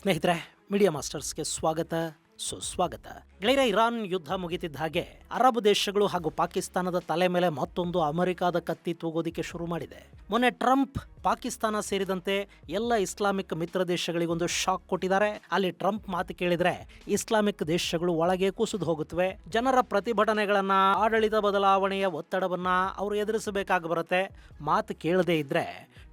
ಸ್ನೇಹಿತರೆ, ಮೀಡಿಯಾ ಮಾಸ್ಟರ್ಸ್ಗೆ ಸ್ವಾಗತ ಸುಸ್ವಾಗತ. ಗೆಳೆಯರೆ, ಇರಾನ್ ಯುದ್ಧ ಮುಗಿತಿದ್ದ ಹಾಗೆ ಅರಬ್ ದೇಶಗಳು ಹಾಗೂ ಪಾಕಿಸ್ತಾನದ ತಲೆ ಮೇಲೆ ಮತ್ತೊಂದು ಅಮೆರಿಕಾದ ಕತ್ತಿ ತೂಗೋದಿಕ್ಕೆ ಶುರು ಮಾಡಿದೆ. ಮೊನ್ನೆ ಟ್ರಂಪ್ ಪಾಕಿಸ್ತಾನ ಸೇರಿದಂತೆ ಎಲ್ಲ ಇಸ್ಲಾಮಿಕ್ ಮಿತ್ರ ದೇಶಗಳಿಗೊಂದು ಶಾಕ್ ಕೊಟ್ಟಿದ್ದಾರೆ. ಅಲ್ಲಿ ಟ್ರಂಪ್ ಮಾತು ಕೇಳಿದ್ರೆ ಇಸ್ಲಾಮಿಕ್ ದೇಶಗಳು ಒಳಗೆ ಕುಸಿದು ಹೋಗುತ್ತವೆ. ಜನರ ಪ್ರತಿಭಟನೆಗಳನ್ನ, ಆಡಳಿತ ಬದಲಾವಣೆಯ ಒತ್ತಡವನ್ನ ಅವರು ಎದುರಿಸಬೇಕಾಗಿ ಬರುತ್ತೆ. ಮಾತು ಕೇಳದೇ ಇದ್ರೆ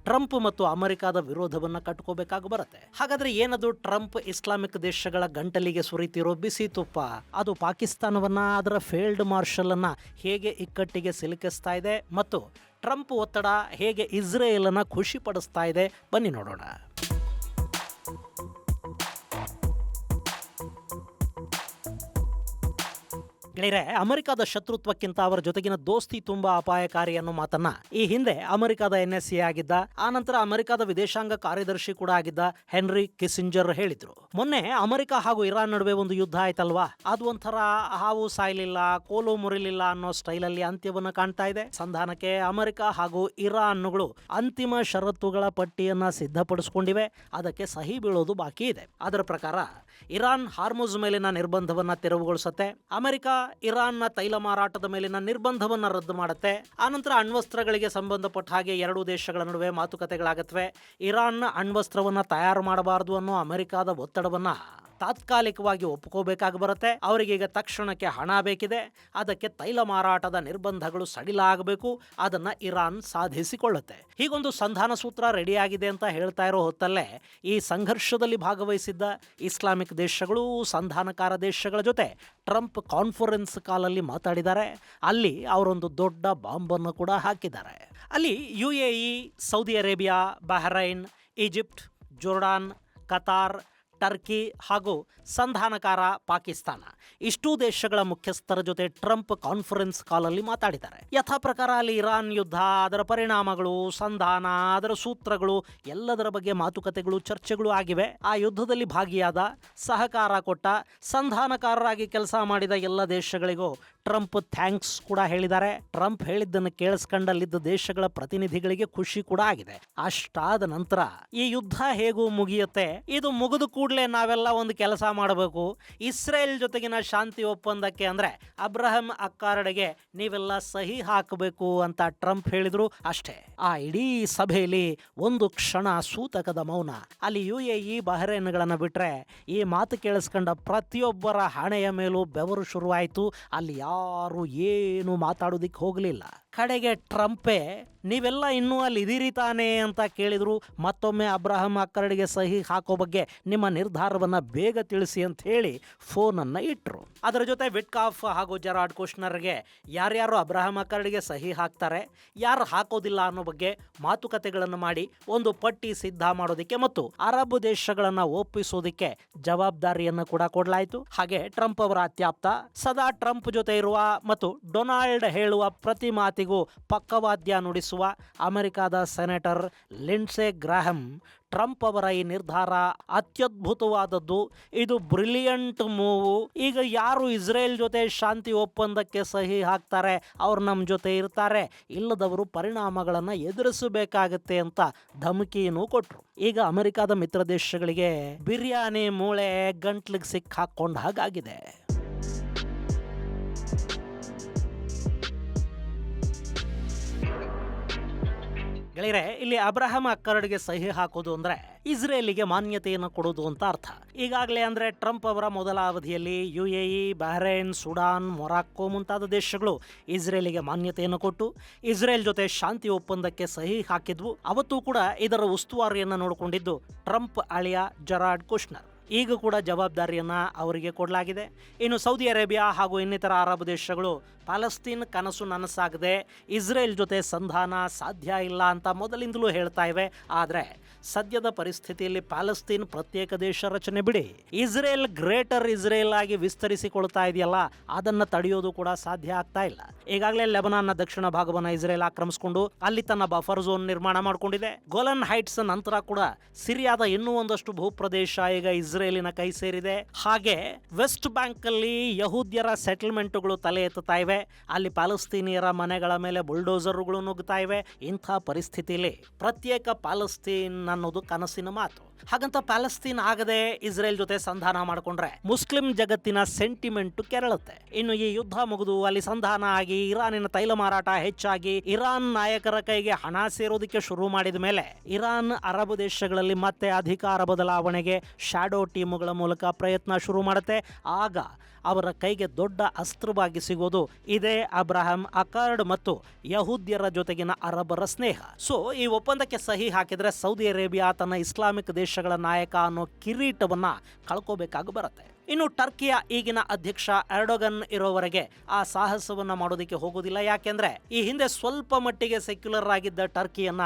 ಟ್ರಂಪ್ ಮತ್ತು ಅಮೆರಿಕಾದ ವಿರೋಧವನ್ನ ಕಟ್ಕೋಬೇಕಾಗಿ ಬರುತ್ತೆ. ಹಾಗಾದ್ರೆ ಏನದು ಟ್ರಂಪ್ ಇಸ್ಲಾಮಿಕ್ ದೇಶಗಳ ಗಂಟಲಿಗೆ ಸುರಿತಿರೋ ಬಿಸಿ ತುಪ್ಪ? ಅದು ಪಾಕಿಸ್ತಾನವನ್ನ, ಅದರ ಫೀಲ್ಡ್ ಮಾರ್ಷಲ್ ಅನ್ನ ಹೇಗೆ ಇಕ್ಕಟ್ಟಿಗೆ ಸಿಲುಕಿಸ್ತಾ ಇದೆ ಮತ್ತು ಟ್ರಂಪ್ ಒತ್ತಡ ಹೇಗೆ ಇಸ್ರೇಲ್ ಅನ್ನ ಖುಷಿ ಪಡಿಸ್ತಾ ಇದೆ, ಬನ್ನಿ ನೋಡೋಣ. ಗೆಳೆಯರೆ, ಅಮೆರಿಕದ ಶತ್ರುತ್ವಕ್ಕಿಂತ ಅವರ ಜೊತೆಗಿನ ದೋಸ್ತಿ ತುಂಬಾ ಅಪಾಯಕಾರಿ ಅನ್ನೋ ಮಾತನ್ನ ಈ ಹಿಂದೆ ಅಮೆರಿಕದ NSA ಆಗಿದ್ದ, ಆನಂತರ ಅಮೆರಿಕದ ವಿದೇಶಾಂಗ ಕಾರ್ಯದರ್ಶಿ ಕೂಡ ಆಗಿದ್ದ ಹೆನ್ರಿ ಕಿಸಿಂಜರ್ ಹೇಳಿದ್ರು. ಮೊನ್ನೆ ಅಮೆರಿಕ ಹಾಗೂ ಇರಾನ್ ನಡುವೆ ಒಂದು ಯುದ್ಧ ಆಯ್ತಲ್ವಾ, ಅದು ಒಂಥರ ಹಾವು ಸಾಯ್ಲಿಲ್ಲ, ಕೋಲು ಮುರಿಲಿಲ್ಲ ಅನ್ನೋ ಸ್ಟೈಲಲ್ಲಿ ಅಂತ್ಯವನ್ನ ಕಾಣ್ತಾ ಇದೆ. ಸಂಧಾನಕ್ಕೆ ಅಮೆರಿಕ ಹಾಗೂ ಇರಾನ್ಗಳು ಅಂತಿಮ ಷರತ್ತುಗಳ ಪಟ್ಟಿಯನ್ನ ಸಿದ್ಧಪಡಿಸಿಕೊಂಡಿವೆ. ಅದಕ್ಕೆ ಸಹಿ ಬೀಳೋದು ಬಾಕಿ ಇದೆ. ಅದರ ಪ್ರಕಾರ ಇರಾನ್ ಹಾರ್ಮುಜ್ ಮೇಲಿನ ನಿರ್ಬಂಧವನ್ನ ತೆರವುಗೊಳಿಸುತ್ತೆ. ಅಮೆರಿಕ ಇರಾನ್ನ ತೈಲ ಮಾರಾಟದ ಮೇಲಿನ ನಿರ್ಬಂಧವನ್ನ ರದ್ದು ಮಾಡುತ್ತೆ. ಆನಂತರ ಅಣ್ವಸ್ತ್ರಗಳಿಗೆ ಸಂಬಂಧಪಟ್ಟ ಹಾಗೆ ಎರಡೂ ದೇಶಗಳ ನಡುವೆ ಮಾತುಕತೆಗಳಾಗತ್ವೆ. ಇರಾನ್ ಅಣ್ವಸ್ತ್ರವನ್ನ ತಯಾರು ಮಾಡಬಾರದು ಅನ್ನೋ ಅಮೆರಿಕದ ಒತ್ತಡವನ್ನ ತಾತ್ಕಾಲಿಕವಾಗಿ ಒಪ್ಕೋಬೇಕಾಗಿ ಬರುತ್ತೆ. ಅವರಿಗೀಗ ತಕ್ಷಣಕ್ಕೆ ಹಣ ಬೇಕಿದೆ. ಅದಕ್ಕೆ ತೈಲ ಮಾರಾಟದ ನಿರ್ಬಂಧಗಳು ಸಡಿಲ ಆಗಬೇಕು. ಅದನ್ನ ಇರಾನ್ ಸಾಧಿಸಿಕೊಳ್ಳುತ್ತೆ. ಹೀಗೊಂದು ಸಂಧಾನ ಸೂತ್ರ ರೆಡಿಯಾಗಿದೆ ಅಂತ ಹೇಳ್ತಾ ಇರೋ ಹೊತ್ತಲ್ಲೇ ಈ ಸಂಘರ್ಷದಲ್ಲಿ ಭಾಗವಹಿಸಿದ್ದ ಇಸ್ಲಾಮಿಕ್ ದೇಶಗಳು, ಸಂಧಾನಕಾರ ದೇಶಗಳ ಜೊತೆ ಟ್ರಂಪ್ ಕಾನ್ಫರೆನ್ಸ್ ಕಾಲಲ್ಲಿ ಮಾತಾಡಿದ್ದಾರೆ. ಅಲ್ಲಿ ಅವರೊಂದು ದೊಡ್ಡ ಬಾಂಬನ್ನು ಕೂಡ ಹಾಕಿದ್ದಾರೆ. ಅಲ್ಲಿ UAE, Saudi Arabia, Bahrain, Egypt, Jordan, Qatar, Turkey ಹಾಗೂ ಸಂಧಾನಕಾರ ಪಾಕಿಸ್ತಾನ ಇಷ್ಟೂ ದೇಶಗಳ ಮುಖ್ಯಸ್ಥರ ಜೊತೆ ಟ್ರಂಪ್ ಕಾನ್ಫರೆನ್ಸ್ ಕಾಲಲ್ಲಿ ಮಾತಾಡಿದ್ದಾರೆ. ಯಥಾ ಪ್ರಕಾರ ಅಲ್ಲಿ ಇರಾನ್ ಯುದ್ಧ, ಅದರ ಪರಿಣಾಮಗಳು, ಸಂಧಾನ, ಅದರ ಸೂತ್ರಗಳು ಎಲ್ಲದರ ಬಗ್ಗೆ ಮಾತುಕತೆಗಳು, ಚರ್ಚೆಗಳು ಆಗಿವೆ. ಆ ಯುದ್ಧದಲ್ಲಿ ಭಾಗಿಯಾದ, ಸಹಕಾರ ಕೊಟ್ಟ, ಸಂಧಾನಕಾರರಾಗಿ ಕೆಲಸ ಮಾಡಿದ ಎಲ್ಲ ದೇಶಗಳಿಗೂ ಟ್ರಂಪ್ ಥ್ಯಾಂಕ್ಸ್ ಕೂಡ ಹೇಳಿದ್ದಾರೆ. ಟ್ರಂಪ್ ಹೇಳಿದ್ದನ್ನು ಕೇಳಿಸ್ಕೊಂಡಲ್ಲಿದ್ದ ದೇಶಗಳ ಪ್ರತಿನಿಧಿಗಳಿಗೆ ಖುಷಿ ಕೂಡ ಆಗಿದೆ. ಅಷ್ಟಾದ ನಂತರ ಈ ಯುದ್ಧ ಹೇಗೂ ಮುಗಿಯುತ್ತೆ. ಇದು ಮುಗಿದು ಕೂಡಲೇ ನಾವೆಲ್ಲ ಒಂದು ಕೆಲಸ ಮಾಡಬೇಕು, ಇಸ್ರೇಲ್ ಜೊತೆಗಿನ ಶಾಂತಿ ಒಪ್ಪಂದಕ್ಕೆ ಅಂದ್ರೆ ಅಬ್ರಹಂ ಅಕ್ಕಾರ್ಡ್ಗೆ ನೀವೆಲ್ಲ ಸಹಿ ಹಾಕಬೇಕು ಅಂತ ಟ್ರಂಪ್ ಹೇಳಿದ್ರು. ಅಷ್ಟೇ, ಆ ಇಡೀ ಸಭೆಯಲ್ಲಿ ಒಂದು ಕ್ಷಣ ಸೂತಕದ ಮೌನ. ಅಲ್ಲಿ UAE, ಬಹ್ರೈನ್ಗಳನ್ನ ಬಿಟ್ರೆ ಈ ಮಾತು ಕೇಳಿಸ್ಕೊಂಡ ಪ್ರತಿಯೊಬ್ಬರ ಹಣೆಯ ಮೇಲೂ ಬೆವರು ಶುರುವಾಯಿತು. ಅಲ್ಲಿ ಯಾರು ಏನು ಮಾತಾಡೋದಿಕ್ಕೆ ಹೋಗಲಿಲ್ಲ. ಕಡೆಗೆ ಟ್ರಂಪೇ ನೀವೆಲ್ಲ ಇನ್ನೂ ಅಲ್ಲಿ ಇದೀರಿ ತಾನೆ ಅಂತ ಕೇಳಿದ್ರು. ಮತ್ತೊಮ್ಮೆ ಅಬ್ರಹಂ ಅಕ್ಕಾರ್ಡ್ಗೆ ಸಹಿ ಹಾಕೋ ಬಗ್ಗೆ ನಿಮ್ಮ ನಿರ್ಧಾರವನ್ನ ಬೇಗ ತಿಳಿಸಿ ಅಂತ ಹೇಳಿ ಫೋನನ್ನು ಇಟ್ಟರು. ಅದರ ಜೊತೆ ವಿಟ್ಕಾಫ್ ಹಾಗೂ ಜೆರಾರ್ಡ್ ಕುಶ್ನರ್ಗೆ ಯಾರ್ಯಾರು ಅಬ್ರಹಂ ಅಕ್ಕಾರ್ಡ್ಗೆ ಸಹಿ ಹಾಕ್ತಾರೆ, ಯಾರು ಹಾಕೋದಿಲ್ಲ ಅನ್ನೋ ಬಗ್ಗೆ ಮಾತುಕತೆಗಳನ್ನು ಮಾಡಿ ಒಂದು ಪಟ್ಟಿ ಸಿದ್ಧ ಮಾಡೋದಕ್ಕೆ ಮತ್ತು ಅರಬ್ ದೇಶಗಳನ್ನ ಒಪ್ಪಿಸೋದಕ್ಕೆ ಜವಾಬ್ದಾರಿಯನ್ನು ಕೂಡ ಕೊಡಲಾಯಿತು. ಹಾಗೆ ಟ್ರಂಪ್ ಅವರ ಅತ್ಯಾಪ್ತ, ಸದಾ ಟ್ರಂಪ್ ಜೊತೆ ಇರುವ ಮತ್ತು ಡೊನಾಲ್ಡ್ ಹೇಳುವ ಪ್ರತಿ ಮಾತಿಗೂ ಪಕ್ಕವಾದ್ಯ ನುಡಿಸುವ ಅಮೆರಿಕದ ಸೆನೆಟರ್ ಲಿಂಡ್ಸೆ ಗ್ರಾಹಂ ಟ್ರಂಪ್ ಅವರ ಈ ನಿರ್ಧಾರ ಅತ್ಯದ್ಭುತವಾದದ್ದು, ಇದು ಬ್ರಿಲಿಯಂಟ್ ಮೂವು. ಈಗ ಯಾರು ಇಸ್ರೇಲ್ ಜೊತೆ ಶಾಂತಿ ಒಪ್ಪಂದಕ್ಕೆ ಸಹಿ ಹಾಕ್ತಾರೆ ಅವ್ರು ನಮ್ಮ ಜೊತೆ ಇರ್ತಾರೆ, ಇಲ್ಲದವರು ಪರಿಣಾಮಗಳನ್ನು ಎದುರಿಸಬೇಕಾಗತ್ತೆ ಅಂತ ಧಮಕಿಯನ್ನು ಕೊಟ್ಟರು. ಈಗ ಅಮೆರಿಕದ ಮಿತ್ರ ದೇಶಗಳಿಗೆ ಬಿರಿಯಾನಿ ಮೂಳೆ ಗಂಟ್ಲಿಗೆ ಸಿಕ್ಕ ಹಾಕೊಂಡ ಹಾಗಾಗಿದೆ. ಗೆಳೆಯರೆ, ಇಲ್ಲಿ ಅಬ್ರಹಂ ಅಕ್ಕಾರ್ಡ್ಗೆ ಸಹಿ ಹಾಕೋದು ಅಂದ್ರೆ ಇಸ್ರೇಲಿಗೆ ಮಾನ್ಯತೆಯನ್ನು ಕೊಡೋದು ಅಂತ ಅರ್ಥ. ಈಗಾಗಲೇ ಅಂದ್ರೆ ಟ್ರಂಪ್ ಅವರ ಮೊದಲ ಅವಧಿಯಲ್ಲಿ UAE, ಬಹ್ರೈನ್, ಸುಡಾನ್, ಮೊರಾಕ್ಕೋ ಮುಂತಾದ ದೇಶಗಳು ಇಸ್ರೇಲಿಗೆ ಮಾನ್ಯತೆಯನ್ನು ಕೊಟ್ಟು ಇಸ್ರೇಲ್ ಜೊತೆ ಶಾಂತಿ ಒಪ್ಪಂದಕ್ಕೆ ಸಹಿ ಹಾಕಿದ್ವು. ಅವತ್ತು ಕೂಡ ಇದರ ಉಸ್ತುವಾರಿಯನ್ನು ನೋಡಿಕೊಂಡಿದ್ದು ಟ್ರಂಪ್ ಅಳಿಯ ಜೆರಾರ್ಡ್ ಕುಶ್ನರ್. ಈಗ ಕೂಡ ಜವಾಬ್ದಾರಿಯನ್ನ ಅವರಿಗೆ ಕೊಡಲಾಗಿದೆ. ಇನ್ನು ಸೌದಿ ಅರೇಬಿಯಾ ಹಾಗೂ ಇನ್ನಿತರ ಅರಬ್ ದೇಶಗಳು ಪ್ಯಾಲೆಸ್ತೀನ್ ಕನಸು ನನಸಾಗದೆ ಇಸ್ರೇಲ್ ಜೊತೆ ಸಂಧಾನ ಸಾಧ್ಯ ಇಲ್ಲ ಅಂತ ಮೊದಲಿಂದಲೂ ಹೇಳ್ತಾ ಇವೆ. ಆದರೆ ಸದ್ಯದ ಪರಿಸ್ಥಿತಿಯಲ್ಲಿ ಪ್ಯಾಲೆಸ್ತೀನ್ ಪ್ರತ್ಯೇಕ ದೇಶ ರಚನೆ ಬಿಡಿ, ಇಸ್ರೇಲ್ ಗ್ರೇಟರ್ ಇಸ್ರೇಲ್ ಆಗಿ ವಿಸ್ತರಿಸಿಕೊಳ್ತಾ ಇದೆಯಲ್ಲ, ಅದನ್ನ ತಡೆಯೋದು ಕೂಡ ಸಾಧ್ಯ ಆಗ್ತಾ ಇಲ್ಲ. ಈಗಾಗಲೇ ಲೆಬನಾನ್ನ ದಕ್ಷಿಣ ಭಾಗವನ್ನು ಇಸ್ರೇಲ್ ಆಕ್ರಮಿಸಿಕೊಂಡು ಅಲ್ಲಿ ತನ್ನ ಬಫರ್ ಝೋನ್ ನಿರ್ಮಾಣ ಮಾಡಿಕೊಂಡಿದೆ. ಗೋಲನ್ ಹೈಟ್ಸ್ ನಂತರ ಕೂಡ ಸಿರಿಯಾದ ಇನ್ನೂ ಒಂದಷ್ಟು ಭೂಪ್ರದೇಶ ಈಗ ಇಸ್ರೇಲಿನ ಕೈ ಸೇರಿದೆ. ಹಾಗೆ ವೆಸ್ಟ್ ಬ್ಯಾಂಕ್ ಅಲ್ಲಿ ಯಹೂದ್ಯರ ಸೆಟಲ್ಮೆಂಟ್ಗಳು ತಲೆ ಎತ್ತುತ್ತಾ ಇವೆ. ಅಲ್ಲಿ ಪ್ಯಾಲೆಸ್ತೀನಿಯರ ಮನೆಗಳ ಮೇಲೆ ಬುಲ್ಡೋಸರ್ಗಳು ನುಗ್ಗುತ್ತಾ ಇವೆ. ಇಂಥ ಪರಿಸ್ಥಿತಿಯಲ್ಲಿ ಪ್ರತ್ಯೇಕ ಪ್ಯಾಲೆಸ್ತೀನ್ ಅನ್ನೋದು ಕನಸಿನ ಮಾತು. ಹಾಗಂತ ಪ್ಯಾಲೆಸ್ತೀನ್ ಆಗದೆ ಇಸ್ರೇಲ್ ಜೊತೆ ಸಂಧಾನ ಮಾಡಿಕೊಂಡ್ರೆ ಮುಸ್ಲಿಂ ಜಗತ್ತಿನ ಸೆಂಟಿಮೆಂಟ್ ಕೆರಳುತ್ತೆ. ಇನ್ನು ಈ ಯುದ್ಧ ಮುಗಿದು ಅಲ್ಲಿ ಸಂಧಾನ ಆಗಿ ಇರಾನಿನ ತೈಲ ಮಾರಾಟ ಹೆಚ್ಚಾಗಿ ಇರಾನ್ ನಾಯಕರ ಕೈಗೆ ಹಣ ಸೇರೋದಕ್ಕೆ ಶುರು ಮಾಡಿದ ಮೇಲೆ ಇರಾನ್ ಅರಬ್ ದೇಶಗಳಲ್ಲಿ ಮತ್ತೆ ಅಧಿಕಾರ ಬದಲಾವಣೆಗೆ ಶಾಡೋ ಟೀಮುಗಳ ಮೂಲಕ ಪ್ರಯತ್ನ ಶುರು ಮಾಡುತ್ತೆ. ಆಗ ಅವರ ಕೈಗೆ ದೊಡ್ಡ ಅಸ್ತ್ರವಾಗಿ ಸಿಗೋದು ಇದೇ ಅಬ್ರಹಾಂ ಅಕಾರ್ಡ್ ಮತ್ತು ಯಹೂದ್ಯರ ಜೊತೆಗಿನ ಅರಬರ ಸ್ನೇಹ. ಸೊ ಈ ಒಪ್ಪಂದಕ್ಕೆ ಸಹಿ ಹಾಕಿದ್ರೆ ಸೌದಿ ಅರೇಬಿಯಾ ತನ್ನ ಇಸ್ಲಾಮಿಕ್ ದೇಶಗಳ ನಾಯಕ ಅನ್ನೋ ಕಿರೀಟವನ್ನ ಕಳ್ಕೋಬೇಕಾಗಿ ಬರುತ್ತೆ. ಇನ್ನು ಟರ್ಕಿಯ ಈಗಿನ ಅಧ್ಯಕ್ಷ ಎರ್ಡೋಗನ್ ಇರೋವರೆಗೆ ಆ ಸಾಹಸವನ್ನ ಮಾಡೋದಕ್ಕೆ ಹೋಗೋದಿಲ್ಲ. ಯಾಕೆಂದ್ರೆ ಈ ಹಿಂದೆ ಸ್ವಲ್ಪ ಮಟ್ಟಿಗೆ ಸೆಕ್ಯುಲರ್ ಆಗಿದ್ದ ಟರ್ಕಿಯನ್ನ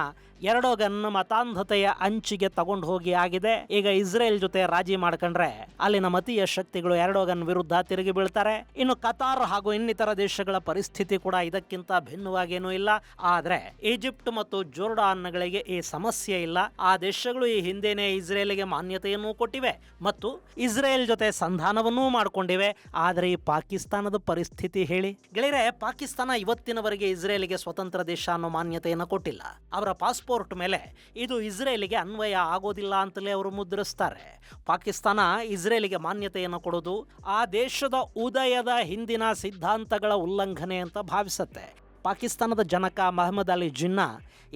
ಎರ್ಡೋಗನ್ ಮತಾಂಧತೆಯ ಅಂಚಿಗೆ ತಗೊಂಡು ಹೋಗಿ ಆಗಿದೆ. ಈಗ ಇಸ್ರೇಲ್ ಜೊತೆ ರಾಜಿ ಮಾಡ್ಕೊಂಡ್ರೆ ಅಲ್ಲಿನ ಮತೀಯ ಶಕ್ತಿಗಳು ಎರ್ಡೋಗನ್ ವಿರುದ್ಧ ತಿರುಗಿ ಬೀಳ್ತಾರೆ. ಇನ್ನು ಕತಾರ್ ಹಾಗೂ ಇನ್ನಿತರ ದೇಶಗಳ ಪರಿಸ್ಥಿತಿ ಕೂಡ ಇದಕ್ಕಿಂತ ಭಿನ್ನವಾಗೇನೂ ಇಲ್ಲ. ಆದ್ರೆ ಈಜಿಪ್ಟ್ ಮತ್ತು ಜೋರ್ಡಾನ್ಗಳಿಗೆ ಈ ಸಮಸ್ಯೆ ಇಲ್ಲ. ಆ ದೇಶಗಳು ಈ ಹಿಂದೆನೆ ಇಸ್ರೇಲ್ಗೆ ಮಾನ್ಯತೆಯನ್ನು ಕೊಟ್ಟಿವೆ ಮತ್ತು ಇಸ್ರೇಲ್ ಜೊತೆ ಸಂಧಾನವನ್ನೂ ಮಾಡಿಕೊಂಡಿವೆ. ಆದರೆ ಈ ಪಾಕಿಸ್ತಾನದ ಪರಿಸ್ಥಿತಿ ಹೇಳಿ ಗೆಳೆಯರೆ, ಪಾಕಿಸ್ತಾನ ಇವತ್ತಿನವರೆಗೆ ಇಸ್ರೇಲಿಗೆ ಸ್ವತಂತ್ರ ದೇಶ ಅನ್ನೋ ಮಾನ್ಯತೆಯನ್ನು ಕೊಟ್ಟಿಲ್ಲ. ಅವರ ಪಾಸ್ಪೋರ್ಟ್ ಮೇಲೆ ಇದು ಇಸ್ರೇಲಿಗೆ ಅನ್ವಯ ಆಗೋದಿಲ್ಲ ಅಂತಲೇ ಅವರು ಮುದ್ರಿಸ್ತಾರೆ. ಪಾಕಿಸ್ತಾನ ಇಸ್ರೇಲಿಗೆ ಮಾನ್ಯತೆಯನ್ನು ಕೊಡೋದು ಆ ದೇಶದ ಉದಯದ ಹಿಂದಿನ ಸಿದ್ಧಾಂತಗಳ ಉಲ್ಲಂಘನೆ ಅಂತ ಭಾವಿಸುತ್ತೆ. ಪಾಕಿಸ್ತಾನದ ಜನಕ ಮಹಮ್ಮದ್ ಅಲಿ ಜಿನ್ನಾ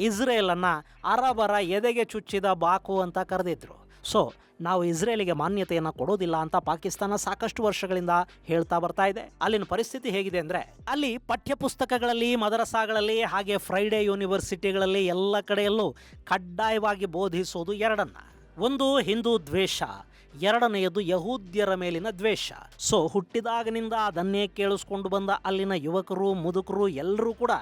ಇಸ್ರೇಲನ್ನು ಅರಬರ ಎದೆಗೆ ಚುಚ್ಚಿದ ಬಾಕು ಅಂತ ಕರೆದಿದ್ರು. ಸೊ ನಾವು ಇಸ್ರೇಲಿಗೆ ಮಾನ್ಯತೆಯನ್ನು ಕೊಡೋದಿಲ್ಲ ಅಂತ ಪಾಕಿಸ್ತಾನ ಸಾಕಷ್ಟು ವರ್ಷಗಳಿಂದ ಹೇಳ್ತಾ ಬರ್ತಾ ಇದೆ. ಅಲ್ಲಿನ ಪರಿಸ್ಥಿತಿ ಹೇಗಿದೆ ಅಂದ್ರೆ ಅಲ್ಲಿ ಪಠ್ಯಪುಸ್ತಕಗಳಲ್ಲಿ, ಮದರಸಾಗಳಲ್ಲಿ ಹಾಗೆ ಫ್ರೈಡೇ ಯೂನಿವರ್ಸಿಟಿಗಳಲ್ಲಿ ಎಲ್ಲ ಕಡೆಯಲ್ಲೂ ಕಡ್ಡಾಯವಾಗಿ ಬೋಧಿಸೋದು ಎರಡನ್ನ. ಒಂದು ಹಿಂದೂ ದ್ವೇಷ, ಎರಡನೆಯದು ಯಹೂದ್ಯರ ಮೇಲಿನ ದ್ವೇಷ. ಸೊ ಹುಟ್ಟಿದಾಗನಿಂದ ಅದನ್ನೇ ಕೇಳಿಸ್ಕೊಂಡು ಬಂದ ಅಲ್ಲಿನ ಯುವಕರು, ಮುದುಕರು ಎಲ್ಲರೂ ಕೂಡ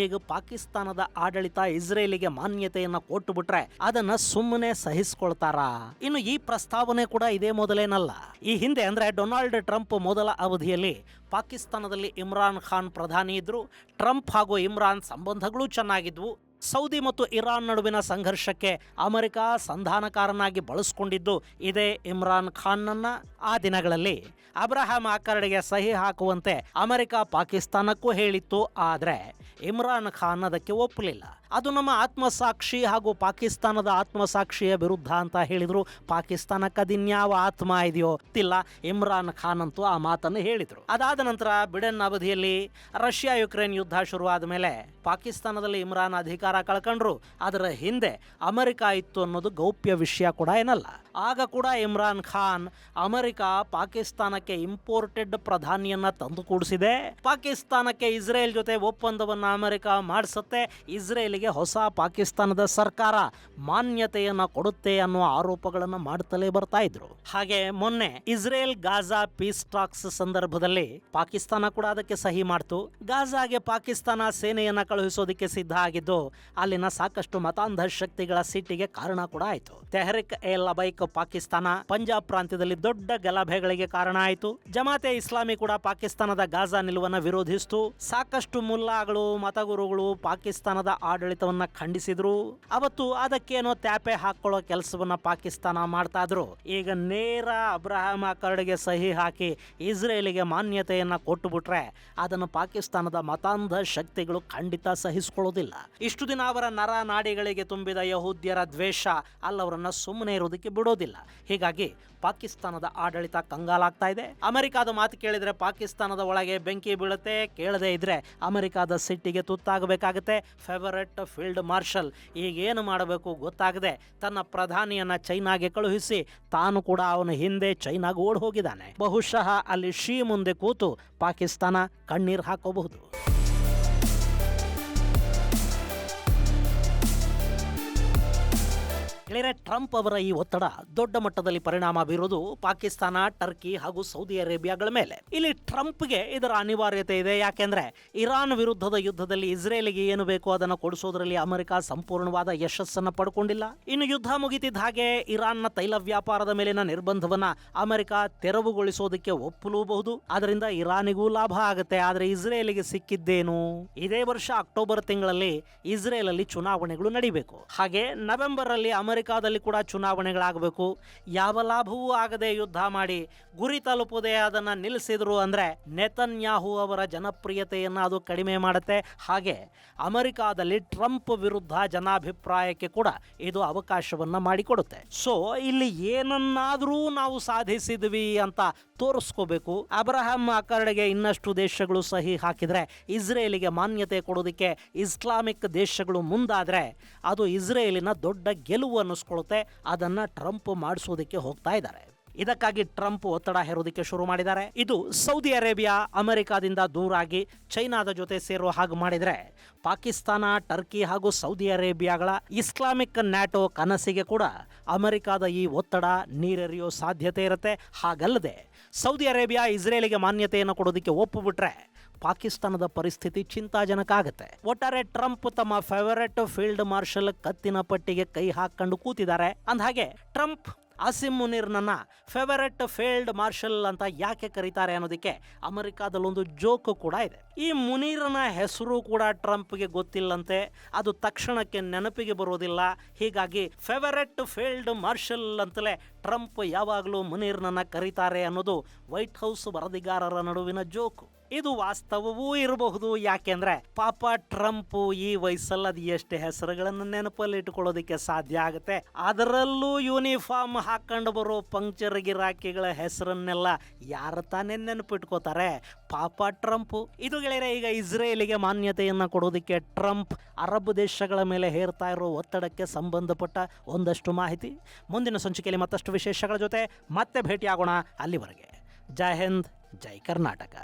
ಈಗ ಪಾಕಿಸ್ತಾನದ ಆಡಳಿತ ಇಸ್ರೇಲಿಗೆ ಮಾನ್ಯತೆಯನ್ನು ಕೊಟ್ಟು ಬಿಟ್ರೆ ಅದನ್ನ ಸುಮ್ಮನೆ ಸಹಿಸ್ಕೊಳ್ತಾರಾ? ಇನ್ನು ಈ ಪ್ರಸ್ತಾವನೆ ಕೂಡ ಇದೇ ಮೊದಲೇನಲ್ಲ. ಈ ಹಿಂದೆ ಅಂದ್ರೆ ಡೊನಾಲ್ಡ್ ಟ್ರಂಪ್ ಮೊದಲ ಅವಧಿಯಲ್ಲಿ ಪಾಕಿಸ್ತಾನದಲ್ಲಿ ಇಮ್ರಾನ್ ಖಾನ್ ಪ್ರಧಾನಿ ಇದ್ರು. ಟ್ರಂಪ್ ಹಾಗೂ ಇಮ್ರಾನ್ ಸಂಬಂಧಗಳು ಚೆನ್ನಾಗಿದ್ವು. ಸೌದಿ ಮತ್ತು ಇರಾನ್ ನಡುವಿನ ಸಂಘರ್ಷಕ್ಕೆ ಅಮೆರಿಕ ಸಂಧಾನಕಾರನಾಗಿ ಬಳಸಿಕೊಂಡಿದ್ದು ಇದೇ ಇಮ್ರಾನ್ ಖಾನ್ನನ್ನ. ಆ ದಿನಗಳಲ್ಲಿ ಅಬ್ರಹಾಂ ಅಕಾರ್ಡ್ಗೆ ಸಹಿ ಹಾಕುವಂತೆ ಅಮೆರಿಕ ಪಾಕಿಸ್ತಾನಕ್ಕೂ ಹೇಳಿತ್ತು. ಆದರೆ ಇಮ್ರಾನ್ ಖಾನ್ ಅದಕ್ಕೆ ಒಪ್ಪಲಿಲ್ಲ. ಅದು ನಮ್ಮ ಆತ್ಮಸಾಕ್ಷಿ ಹಾಗೂ ಪಾಕಿಸ್ತಾನದ ಆತ್ಮಸಾಕ್ಷಿಯ ವಿರುದ್ಧ ಅಂತ ಹೇಳಿದ್ರು. ಪಾಕಿಸ್ತಾನಕ್ಕೆ ಅದಿನ್ಯಾವ ಆತ್ಮ ಇದೆಯೋ ಗೊತ್ತಿಲ್ಲ. ಇಮ್ರಾನ್ ಖಾನ್ ಅಂತೂ ಆ ಮಾತನ್ನು ಹೇಳಿದ್ರು. ಅದಾದ ನಂತರ ಬಿಡೆನ್ ಅವಧಿಯಲ್ಲಿ ರಷ್ಯಾ ಯುಕ್ರೇನ್ ಯುದ್ಧ ಶುರುವಾದ ಮೇಲೆ ಪಾಕಿಸ್ತಾನದಲ್ಲಿ ಇಮ್ರಾನ್ ಅಧಿಕಾರ ಕಳ್ಕೊಂಡ್ರು. ಅದರ ಹಿಂದೆ ಅಮೆರಿಕ ಇತ್ತು ಅನ್ನೋದು ಗೌಪ್ಯ ವಿಷಯ ಕೂಡ ಏನಲ್ಲ. ಆಗ ಕೂಡ ಇಮ್ರಾನ್ ಖಾನ್ ಅಮೆರಿಕ ಪಾಕಿಸ್ತಾನಕ್ಕೆ ಇಂಪೋರ್ಟೆಡ್ ಪ್ರಧಾನಿಯನ್ನ ತಂದು ಕೂಡಿಸಿದೆ. ಪಾಕಿಸ್ತಾನಕ್ಕೆ ಇಸ್ರೇಲ್ ಜೊತೆ ಒಪ್ಪಂದವನ್ನ ಅಮೆರಿಕ ಮಾಡಿಸುತ್ತೆ. ಇಸ್ರೇಲಿಗೆ ಹೊಸ ಪಾಕಿಸ್ತಾನದ ಸರ್ಕಾರ ಮಾನ್ಯತೆಯನ್ನ ಕೊಡುತ್ತೆ ಅನ್ನೋ ಆರೋಪಗಳನ್ನು ಮಾಡ್ತಲೇ ಬರ್ತಾ ಇದ್ರು. ಹಾಗೆ ಮೊನ್ನೆ ಇಸ್ರೇಲ್ ಗಾಜಾ ಪೀಸ್ ಟಾಕ್ಸ್ ಸಂದರ್ಭದಲ್ಲಿ ಪಾಕಿಸ್ತಾನ ಕೂಡ ಅದಕ್ಕೆ ಸಹಿ ಮಾಡ್ತು. ಗಾಜಾಗೆ ಪಾಕಿಸ್ತಾನ ಸೇನೆಯನ್ನ ಕಳುಹಿಸೋದಕ್ಕೆ ಸಿದ್ಧ ಆಗಿದ್ದು ಅಲ್ಲಿನ ಸಾಕಷ್ಟು ಮತಾಂಧ ಶಕ್ತಿಗಳ ಸಿಟ್ಟಿಗೆ ಕಾರಣ ಕೂಡ ಆಯಿತು. ತೆಹರಿಕ್ ಎ ಲಬೈಕ್ ಪಾಕಿಸ್ತಾನ ಪಂಜಾಬ್ ಪ್ರಾಂತ್ಯದಲ್ಲಿ ದೊಡ್ಡ ಗಲಭೆಗಳಿಗೆ ಕಾರಣ ಆಯಿತು. ಜಮಾತೆ ಇಸ್ಲಾಮಿ ಕೂಡ ಪಾಕಿಸ್ತಾನದ ಗಾಜಾ ನಿಲುವನ್ನು ವಿರೋಧಿಸಿತು. ಸಾಕಷ್ಟು ಮುಲ್ಲಾಗಳು, ಮತಗುರುಗಳು ಪಾಕಿಸ್ತಾನದ ಆಡಳಿತವನ್ನ ಖಂಡಿಸಿದ್ರು. ಅವತ್ತು ಅದಕ್ಕೇನೋ ತ್ಯಾಪೆ ಹಾಕೊಳ್ಳೋ ಕೆಲಸವನ್ನ ಪಾಕಿಸ್ತಾನ ಮಾಡ್ತಾ ಇದ್ರು. ಈಗ ನೇರ ಅಬ್ರಹಾಂ ಅಕಾರ್ಡ್ಗೆ ಸಹಿ ಹಾಕಿ ಇಸ್ರೇಲಿಗೆ ಮಾನ್ಯತೆಯನ್ನ ಕೊಟ್ಟು ಬಿಟ್ರೆ ಅದನ್ನು ಪಾಕಿಸ್ತಾನದ ಮತಾಂಧ ಶಕ್ತಿಗಳು ಖಂಡಿತ ಸಹಿಸಿಕೊಳ್ಳೋದಿಲ್ಲ. ಇಷ್ಟು ದಿನ ಅವರ ನರ ನಾಡಿಗಳಿಗೆ ತುಂಬಿದ ಯಹೂದ್ಯರ ದ್ವೇಷ ಅಲ್ಲವರನ್ನ ಸುಮ್ಮನೆ ಇರೋದಕ್ಕೆ ಬಿಡೋದಿಲ್ಲ. ಹೀಗಾಗಿ ಪಾಕಿಸ್ತಾನದ ಆಡಳಿತ ಕಂಗಾಲಾಗ್ತಾ ಇದೆ. ಅಮೆರಿಕಾದ ಮಾತು ಕೇಳಿದ್ರೆ ಪಾಕಿಸ್ತಾನದ ಒಳಗೆ ಬೆಂಕಿ ಬೀಳುತ್ತೆ. ಕೇಳದೇ ಇದ್ರೆ ಅಮೆರಿಕಾದ ಸಿಟ್ಟಿಗೆ ತುತ್ತಾಗಬೇಕಾಗುತ್ತೆ. ಫೇವರೆಟ್ ಫೀಲ್ಡ್ ಮಾರ್ಷಲ್ ಈಗೇನು ಮಾಡಬೇಕು ಗೊತ್ತಾಗದೆ ತನ್ನ ಪ್ರಧಾನಿಯನ್ನ ಚೈನಾಗೆ ಕಳುಹಿಸಿ ತಾನು ಕೂಡ ಅವನ ಹಿಂದೆ ಚೈನಾಗೆ ಓಡ್ ಹೋಗಿದ್ದಾನೆ. ಬಹುಶಃ ಅಲ್ಲಿ ಶೀ ಮುಂದೆ ಕೂತು ಪಾಕಿಸ್ತಾನ ಕಣ್ಣೀರು ಹಾಕೋಬಹುದು. ಟ್ರಂಪ್ ಅವರ ಈ ಒತ್ತಡ ದೊಡ್ಡ ಮಟ್ಟದಲ್ಲಿ ಪರಿಣಾಮ ಬೀರೋದು ಪಾಕಿಸ್ತಾನ, ಟರ್ಕಿ ಹಾಗೂ ಸೌದಿ ಅರೇಬಿಯಾಗಳ ಮೇಲೆ. ಇಲ್ಲಿ ಟ್ರಂಪ್ಗೆ ಇದರ ಅನಿವಾರ್ಯತೆ ಇದೆ. ಯಾಕೆಂದ್ರೆ ಇರಾನ್ ವಿರುದ್ಧದ ಯುದ್ಧದಲ್ಲಿ ಇಸ್ರೇಲಿಗೆ ಏನು ಬೇಕೋ ಅದನ್ನು ಕೊಡಿಸೋದ್ರಲ್ಲಿ ಅಮೆರಿಕ ಸಂಪೂರ್ಣವಾದ ಯಶಸ್ಸನ್ನು ಪಡ್ಕೊಂಡಿಲ್ಲ. ಇನ್ನು ಯುದ್ಧ ಮುಗಿತಿದ್ದ ಹಾಗೆ ಇರಾನ್ನ ತೈಲ ವ್ಯಾಪಾರದ ಮೇಲಿನ ನಿರ್ಬಂಧವನ್ನ ಅಮೆರಿಕ ತೆರವುಗೊಳಿಸೋದಕ್ಕೆ ಒಪ್ಪಲೂಬಹುದು. ಅದರಿಂದ ಇರಾನಿಗೂ ಲಾಭ ಆಗುತ್ತೆ. ಆದರೆ ಇಸ್ರೇಲಿಗೆ ಸಿಕ್ಕಿದ್ದೇನು? ಇದೇ ವರ್ಷ ಅಕ್ಟೋಬರ್ ತಿಂಗಳಲ್ಲಿ ಇಸ್ರೇಲ್ ಅಲ್ಲಿ ಚುನಾವಣೆಗಳು ನಡೀಬೇಕು. ಹಾಗೆ ನವೆಂಬರ್ ಅಲ್ಲಿ ಅಮೆರಿಕ ಅಮೆರಿಕಾದಲ್ಲಿ ಕೂಡ ಚುನಾವಣೆಗಳಾಗಬೇಕು. ಯಾವ ಲಾಭವೂ ಆಗದೆ ಯುದ್ಧ ಮಾಡಿ ಗುರಿ ತಲುಪದೆ ಅದನ್ನು ನಿಲ್ಲಿಸಿದ್ರು ಅಂದರೆ ನೆತನ್ಯಾಹು ಅವರ ಜನಪ್ರಿಯತೆಯನ್ನು ಅದು ಕಡಿಮೆ ಮಾಡುತ್ತೆ. ಹಾಗೆ ಅಮೆರಿಕಾದಲ್ಲಿ ಟ್ರಂಪ್ ವಿರುದ್ಧ ಜನಾಭಿಪ್ರಾಯಕ್ಕೆ ಕೂಡ ಇದು ಅವಕಾಶವನ್ನು ಮಾಡಿಕೊಡುತ್ತೆ. ಸೊ ಇಲ್ಲಿ ಏನನ್ನಾದರೂ ನಾವು ಸಾಧಿಸಿದ್ವಿ ಅಂತ ತೋರಿಸ್ಕೋಬೇಕು. ಅಬ್ರಹಾಂ ಅಕಾರ್ಡ್ಗೆ ಇನ್ನಷ್ಟು ದೇಶಗಳು ಸಹಿ ಹಾಕಿದರೆ ಇಸ್ರೇಲಿಗೆ ಮಾನ್ಯತೆ ಕೊಡೋದಕ್ಕೆ ಇಸ್ಲಾಮಿಕ್ ದೇಶಗಳು ಮುಂದಾದರೆ ಅದು ಇಸ್ರೇಲಿನ ದೊಡ್ಡ ಗೆಲುವು ಅನ್ನಿಸ್ಕೊಳ್ಳುತ್ತೆ. ಅದನ್ನು ಟ್ರಂಪ್ ಮಾಡಿಸೋದಕ್ಕೆ ಹೋಗ್ತಾ ಇದ್ದಾರೆ. ಇದಕ್ಕಾಗಿ ಟ್ರಂಪ್ ಒತ್ತಡ ಹೇರೋದಕ್ಕೆ ಶುರು ಮಾಡಿದ್ದಾರೆ. ಇದು ಸೌದಿ ಅರೇಬಿಯಾ ಅಮೆರಿಕಾದಿಂದ ದೂರಾಗಿ ಚೈನಾದ ಜೊತೆ ಸೇರೋ ಹಾಗೆ ಮಾಡಿದರೆ ಪಾಕಿಸ್ತಾನ, ಟರ್ಕಿ ಹಾಗೂ ಸೌದಿ ಅರೇಬಿಯಾಗಳ ಇಸ್ಲಾಮಿಕ್ ನ್ಯಾಟೋ ಕನಸಿಗೆ ಕೂಡ ಅಮೆರಿಕಾದ ಈ ಒತ್ತಡ ನೀರೆರಿಯೋ ಸಾಧ್ಯತೆ ಇರುತ್ತೆ. ಹಾಗಲ್ಲದೆ ಸೌದಿ ಅರೇಬಿಯಾ ಇಸ್ರೇಲಿಗೆ ಮಾನ್ಯತೆಯನ್ನು ಕೊಡೋದಕ್ಕೆ ಒಪ್ಪುಬಿಟ್ರೆ ಪಾಕಿಸ್ತಾನದ ಪರಿಸ್ಥಿತಿ ಚಿಂತಾಜನಕ ಆಗುತ್ತೆ. ಒಟ್ಟಾರೆ ಟ್ರಂಪ್ ತಮ್ಮ ಫೇವರೆಟ್ ಫೀಲ್ಡ್ ಮಾರ್ಷಲ್ ಕತ್ತಿನ ಪಟ್ಟಿಗೆ ಕೈ ಹಾಕೊಂಡು ಕೂತಿದ್ದಾರೆ. ಅಂದಹಾಗೆ ಟ್ರಂಪ್ ಆಸಿಮ್ ಮುನೀರ್ನನ್ನ ಫೇವರೆಟ್ ಫೀಲ್ಡ್ ಮಾರ್ಷಲ್ ಅಂತ ಯಾಕೆ ಕರೀತಾರೆ ಅನ್ನೋದಕ್ಕೆ ಅಮೆರಿಕಾದಲ್ಲೊಂದು ಜೋಕು ಕೂಡ ಇದೆ. ಈ ಮುನೀರನ ಹೆಸರು ಕೂಡ ಟ್ರಂಪ್ಗೆ ಗೊತ್ತಿಲ್ಲಂತೆ, ಅದು ತಕ್ಷಣಕ್ಕೆ ನೆನಪಿಗೆ ಬರೋದಿಲ್ಲ. ಹೀಗಾಗಿ ಫೇವರೆಟ್ ಫೀಲ್ಡ್ ಮಾರ್ಷಲ್ ಅಂತಲೇ ಟ್ರಂಪ್ ಯಾವಾಗಲೂ ಮುನೀರ್ನನ್ನ ಕರೀತಾರೆ ಅನ್ನೋದು ವೈಟ್ ಹೌಸ್ ವರದಿಗಾರರ ನಡುವಿನ ಜೋಕು. ಇದು ವಾಸ್ತವವೂ ಇರಬಹುದು. ಯಾಕೆಂದ್ರೆ ಪಾಪ ಟ್ರಂಪ್ ಈ ವಯಸ್ಸಲ್ಲಿ ಅದು ಎಷ್ಟು ಹೆಸರುಗಳನ್ನು ನೆನಪಲ್ಲಿ ಇಟ್ಕೊಳ್ಳೋದಕ್ಕೆ ಸಾಧ್ಯ ಆಗುತ್ತೆ. ಅದರಲ್ಲೂ ಯೂನಿಫಾರ್ಮ್ ಹಾಕೊಂಡು ಬರೋ ಪಂಕ್ಚರ್ ಗಿರಾಕಿಗಳ ಹೆಸರನ್ನೆಲ್ಲ ಯಾರು ತಾನೇ ನೆನಪಿಟ್ಕೋತಾರೆ. ಪಾಪ ಟ್ರಂಪ್. ಇದು ಗೆಳೆಯರೆ, ಈಗ ಇಸ್ರೇಲಿಗೆ ಮಾನ್ಯತೆಯನ್ನ ಕೊಡೋದಕ್ಕೆ ಟ್ರಂಪ್ ಅರಬ್ ದೇಶಗಳ ಮೇಲೆ ಹೇರ್ತಾ ಇರೋ ಒತ್ತಡಕ್ಕೆ ಸಂಬಂಧಪಟ್ಟ ಒಂದಷ್ಟು ಮಾಹಿತಿ. ಮುಂದಿನ ಸಂಚಿಕೆಯಲ್ಲಿ ಮತ್ತಷ್ಟು ವಿಶೇಷಗಳ ಜೊತೆ ಮತ್ತೆ ಭೇಟಿಯಾಗೋಣ. ಅಲ್ಲಿವರೆಗೆ ಜೈ ಹಿಂದ್, ಜೈ ಕರ್ನಾಟಕ.